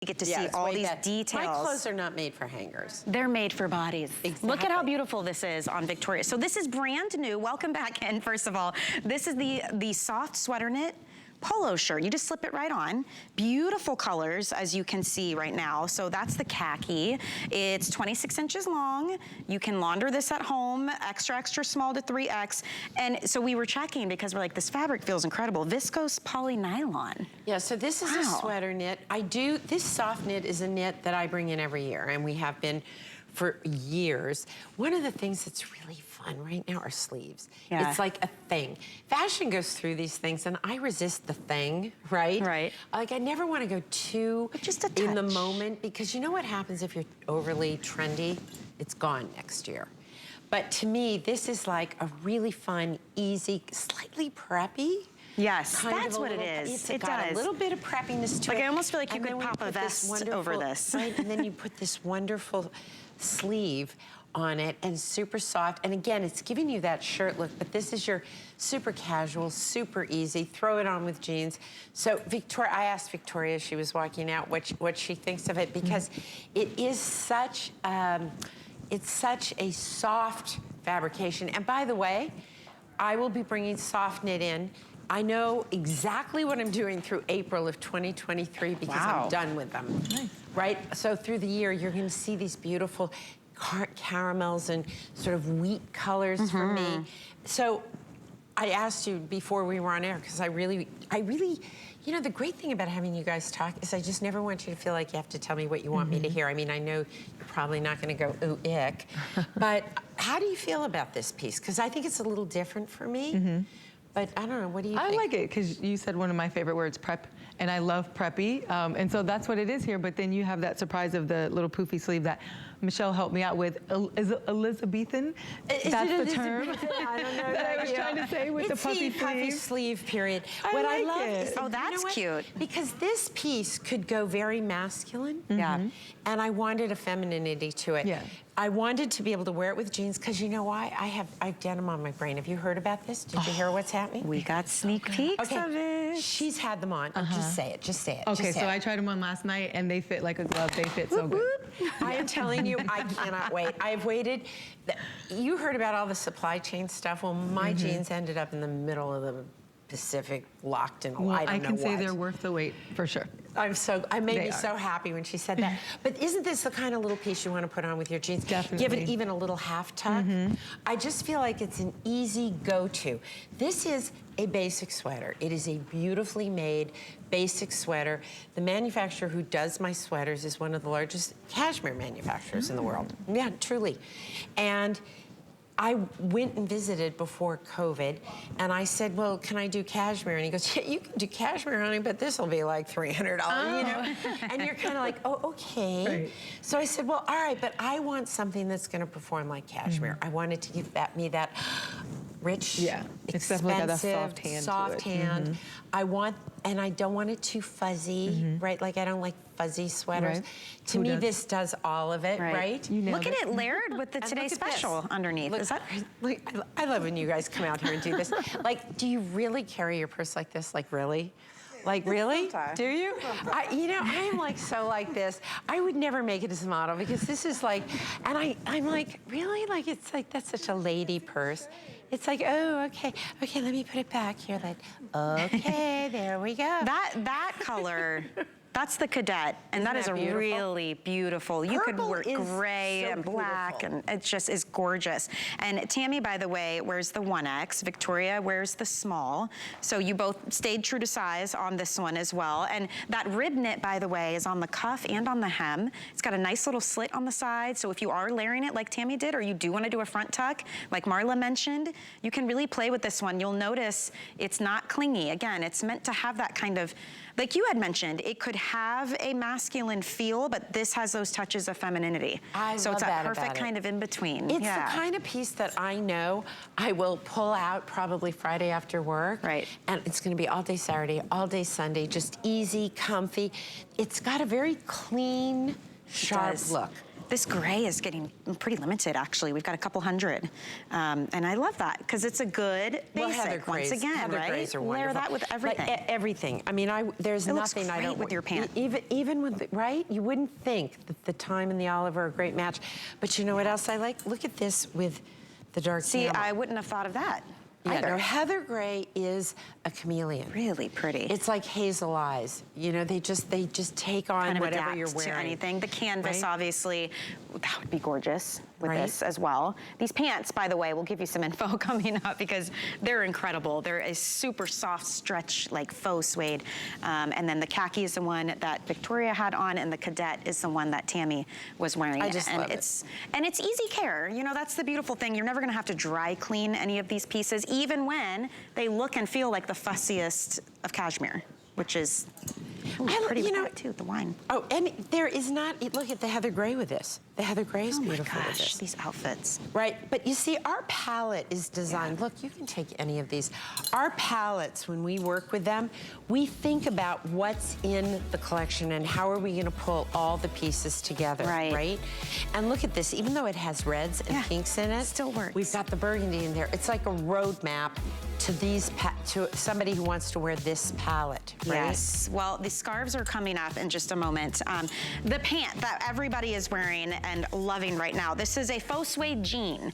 You get to see all these details. My clothes are not made for hangers. They're made for bodies. Exactly. Look at how beautiful this is on Victoria. So this is brand new. Welcome back in, first of all. This is the soft sweater knit polo shirt. You just slip it right on. Beautiful colors, as you can see right now. So that's the khaki. It's 26 inches long. You can launder this at home, extra, extra small to 3X. And so we were checking because we're like, this fabric feels incredible. Viscose poly nylon. Yeah, so this is a sweater knit. This soft knit is a knit that I bring in every year, and we have been for years. One of the things that's really fun right now are sleeves. Yeah. It's like a thing. Fashion goes through these things, and I resist the thing, right? Right. Like, I never want to go too just a in the moment, because you know what happens if you're overly trendy? It's gone next year. But to me, this is like a really fun, easy, slightly preppy. Yes, that's what it is. It got a little bit of preppiness to it. Like, I almost feel like you could pop a vest over this. Right, and then you put this wonderful sleeve on it, and super soft. And again, it's giving you that shirt look, but this is your super casual, super easy. Throw it on with jeans. So Victoria, I asked Victoria as she was walking out what she thinks of it, because it is such, it's such a soft fabrication. And by the way, I will be bringing soft knit in. I know exactly what I'm doing through April of 2023 because I'm done with them. Nice. Right? So through the year, you're going to see these beautiful caramels and sort of wheat colors for me. So I asked you before we were on air, because I really, you know, the great thing about having you guys talk is I just never want you to feel like you have to tell me what you want me to hear. I mean, I know you're probably not going to go, ooh, ick. But how do you feel about this piece? Because I think it's a little different for me. But I don't know, what do you think? I like it, because you said one of my favorite words, prep, and I love preppy. And so that's what it is here, but then you have that surprise of the little poofy sleeve that Michelle helped me out with. Is it Elizabethan? That's the term I don't know that I was trying to say with the puffy sleeve. Puffy sleeve, period. What I love is, oh, that's cute. Because this piece could go very masculine. Yeah. And I wanted a femininity to it. Yeah. I wanted to be able to wear it with jeans, because you know why? I have denim on my brain. Have you heard about this? Did you hear what's happening? We got sneak peeks of it. She's had them on. Oh, just say it. Just say it. Okay, so I tried them on last night, and they fit like a glove. They fit so good. I am telling you, I cannot wait. I've waited. You heard about all the supply chain stuff. Well, my jeans ended up in the middle of the Pacific, locked in a I don't know I can say what. they're worth the wait, for sure. I made me so happy when she said that. But isn't this the kind of little piece you want to put on with your jeans? Definitely. Give it even a little half tuck. I just feel like it's an easy go-to. This is a basic sweater. It is a beautifully made basic sweater. The manufacturer who does my sweaters is one of the largest cashmere manufacturers in the world. Yeah, truly. And I went and visited before COVID, and I said, well, can I do cashmere? And he goes, yeah, you can do cashmere, honey, but this will be like $300, you know? And you're kind of like, oh, okay. Right. So I said, well, all right, but I want something that's going to perform like cashmere. I wanted to give me that rich, it's definitely got that soft hand to it. I want, and I don't want it too fuzzy, right? Like, I don't like fuzzy sweaters. Right. To me, this does all of it, right? Look at it layered with the Today Special underneath. Look, is that? Like, I love when you guys come out here and do this. Like, do you really carry your purse like this? Like, really? Like, really? Do you? You know, I am like so like this. I would never make it as a model, because this is like, and I'm like, really? Like, it's like, that's such a lady purse. It's like, oh, okay, let me put it back here. Like, okay, there we go. That color. That's the cadet, and that is a really beautiful. You could wear gray and black, and it just is gorgeous. And Tammy, by the way, wears the 1X. Victoria wears the small. So you both stayed true to size on this one as well. And that rib knit, by the way, is on the cuff and on the hem. It's got a nice little slit on the side. So if you are layering it like Tammy did, or you do want to do a front tuck, like Marla mentioned, you can really play with this one. You'll notice it's not clingy. Again, it's meant to have that kind of, like you had mentioned, it could have a masculine feel, but this has those touches of femininity. So it's a perfect kind of in between. It's the kind of piece that I know I will pull out probably Friday after work. Right. And it's going to be all day Saturday, all day Sunday, just easy, comfy. It's got a very clean, sharp look. This gray is getting pretty limited, actually. We've got a couple hundred. And I love that, because it's a good basic, once again, Heather right? grays are wonderful. Layer that with everything. Like, everything. I mean, there's it nothing looks I don't... great with your pant. Even with, right? You wouldn't think that the thyme and the olive are a great match. But you know what else I like? Look at this with the dark See, camel. I wouldn't have thought of that. Yeah, no, heather gray is a chameleon. Really pretty. It's like hazel eyes. You know, they just take on kind of whatever you're adapt wearing. to anything. The canvas, right? Obviously, that would be gorgeous with Right. this as well. These pants, by the way, we'll give you some info coming up because they're incredible. They're a super soft stretch, like faux suede. And then the khaki is the one that Victoria had on, and the cadet is the one that Tammy was wearing. I just love it. And it's easy care. You know, that's the beautiful thing. You're never gonna have to dry clean any of these pieces, even when they look and feel like the fussiest of cashmere, which is pretty with that too, the wine. Oh, and there is not, look at the heather gray with this. The heather gray is beautiful Oh my with gosh, this. these outfits. Right, but you see, our palette is designed, look, you can take any of these. Our palettes, when we work with them, we think about what's in the collection and how are we gonna pull all the pieces together, right? And look at this, even though it has reds and pinks in it, still works. We've got the burgundy in there. It's like a roadmap to these, to somebody who wants to wear this palette, right? Yes, well, the scarves are coming up in just a moment. The pant that everybody is wearing and loving right now, this is a faux suede jean.